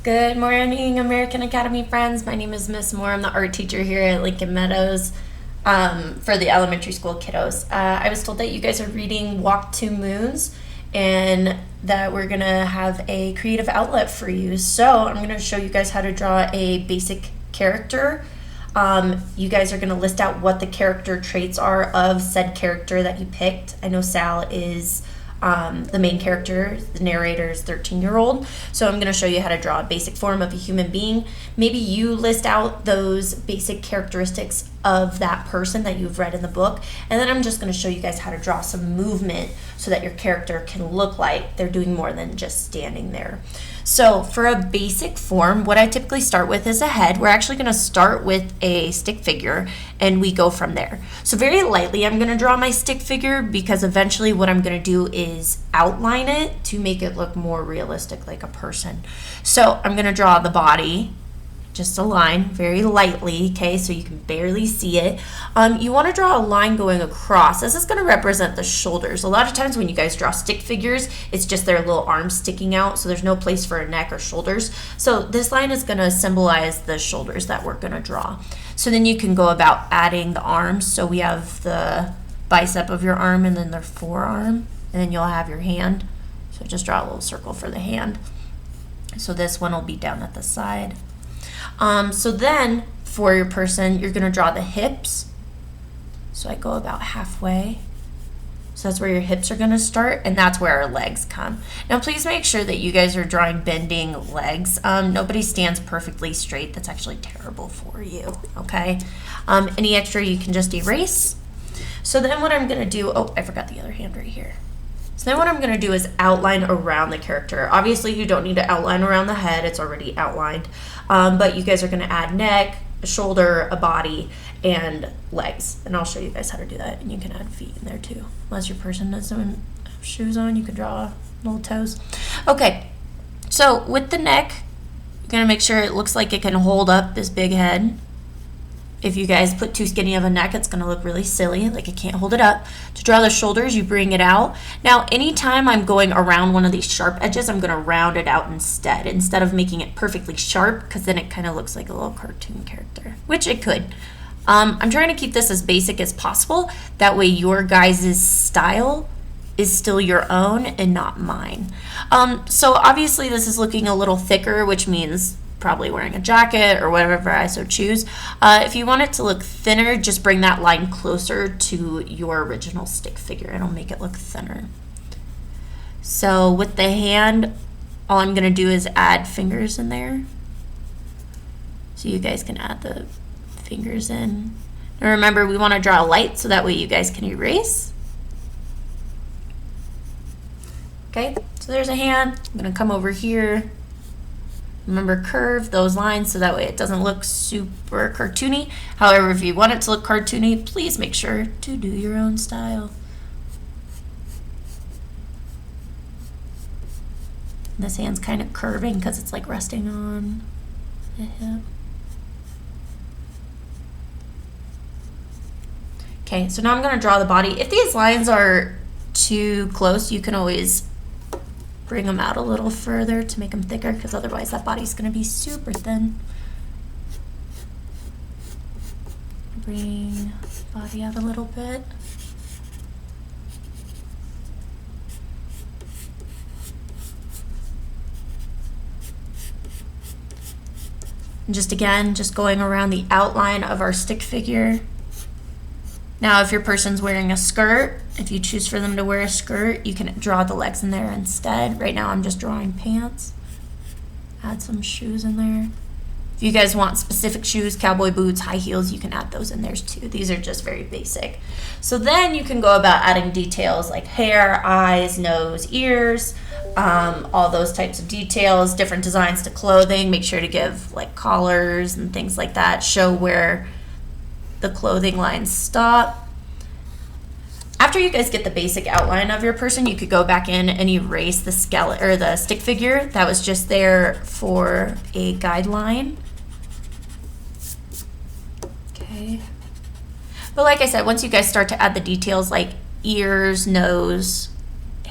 Good morning, American Academy friends. My name is Miss Moore. I'm the art teacher here at Lincoln Meadows for the elementary school kiddos. I was told that you guys are reading Walk Two Moons and that we're going to have a creative outlet for you. So I'm going to show you guys how to draw a basic character. You guys are going to list out what the character traits are of said character that you picked. I know Sal is the main character, the narrator's 13-year-old. So I'm going to show you how to draw a basic form of a human being. Maybe you list out those basic characteristics of that person that you've read in the book. And then I'm just going to show you guys how to draw some movement so that your character can look like they're doing more than just standing there. So for a basic form, what I typically start with is a head. We're actually going to start with a stick figure and we go from there. So very lightly, I'm going to draw my stick figure because eventually what I'm going to do is outline it to make it look more realistic like a person. So I'm going to draw the body, just a line very lightly, okay, so you can barely see it. You want to draw a line going across. This is going to represent the shoulders. A lot of times when you guys draw stick figures, it's just their little arms sticking out, so there's no place for a neck or shoulders. So this line is going to symbolize the shoulders that we're going to draw. So then you can go about adding the arms. So we have the bicep of your arm and then their forearm, and then you'll have your hand. So just draw a little circle for the hand. So this one will be down at the side. So then for your person, you're going to draw the hips. So I go about halfway. So that's where your hips are going to start, and that's where our legs come. Now please make sure that you guys are drawing bending legs. Nobody stands perfectly straight. That's actually terrible for you, okay? Any extra you can just erase. So then what I'm going to do, oh, I forgot the other hand right here. So then what I'm going to do is outline around the character. Obviously, you don't need to outline around the head. It's already outlined. But you guys are going to add neck, a shoulder, a body, and legs. And I'll show you guys how to do that. And you can add feet in there too. Unless your person doesn't have shoes on, you can draw little toes. Okay, so with the neck, you're going to make sure it looks like it can hold up this big head. If you guys put too skinny of a neck, it's going to look really silly, like it can't hold it up. To draw the shoulders, you bring it out. Now, anytime I'm going around one of these sharp edges, I'm going to round it out instead of making it perfectly sharp, because then it kind of looks like a little cartoon character, which it could. I'm trying to keep this as basic as possible. That way your guys' style is still your own and not mine. So obviously this is looking a little thicker, which means probably wearing a jacket or whatever I so choose. If you want it to look thinner, just bring that line closer to your original stick figure. It'll make it look thinner. So with the hand, all I'm going to do is add fingers in there. So you guys can add the fingers in. And remember, we want to draw light so that way you guys can erase. Okay, so there's a hand. I'm going to come over here. Remember, curve those lines so that way it doesn't look super cartoony. However, if you want it to look cartoony, please make sure to do your own style. This hand's kind of curving because it's like resting on the hip. Okay, so now I'm going to draw the body. If these lines are too close, you can always bring them out a little further to make them thicker, because otherwise that body's going to be super thin. Bring the body out a little bit. And just again, just going around the outline of our stick figure. Now, if your person's wearing a skirt, if you choose for them to wear a skirt, you can draw the legs in there instead. Right now, I'm just drawing pants. Add some shoes in there. If you guys want specific shoes, cowboy boots, high heels, you can add those in there too. These are just very basic. So then you can go about adding details like hair, eyes, nose, ears, all those types of details, different designs to clothing. Make sure to give like collars and things like that. Show where the clothing lines stop. After you guys get the basic outline of your person, you could go back in and erase the skeleton or the stick figure that was just there for a guideline. Okay. But like I said, once you guys start to add the details like ears, nose,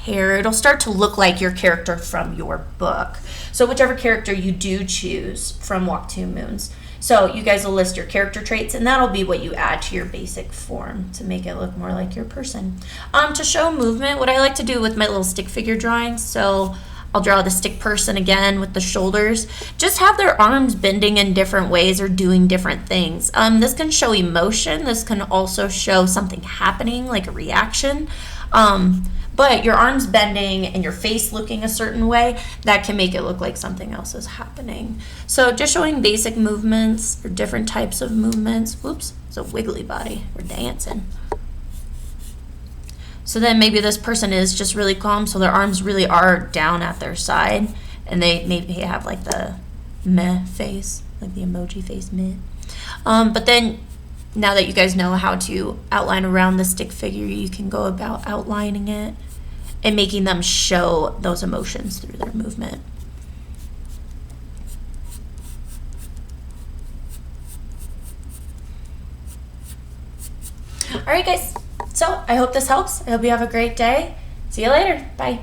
hair. It'll start to look like your character from your book. So whichever character you do choose from Walk Two Moons. So you guys will list your character traits, and that'll be what you add to your basic form to make it look more like your person. To show movement, what I like to do with my little stick figure drawings, so I'll draw the stick person again with the shoulders. Just have their arms bending in different ways or doing different things. This can show emotion. This can also show something happening, like a reaction. But your arms bending and your face looking a certain way, that can make it look like something else is happening. So just showing basic movements or different types of movements. Whoops, it's a wiggly body. We're dancing. So then maybe this person is just really calm, so their arms really are down at their side, and they maybe have like the meh face, like the emoji face meh. But then now that you guys know how to outline around the stick figure, you can go about outlining it and making them show those emotions through their movement. All right, guys. So I hope this helps. I hope you have a great day. See you later. Bye.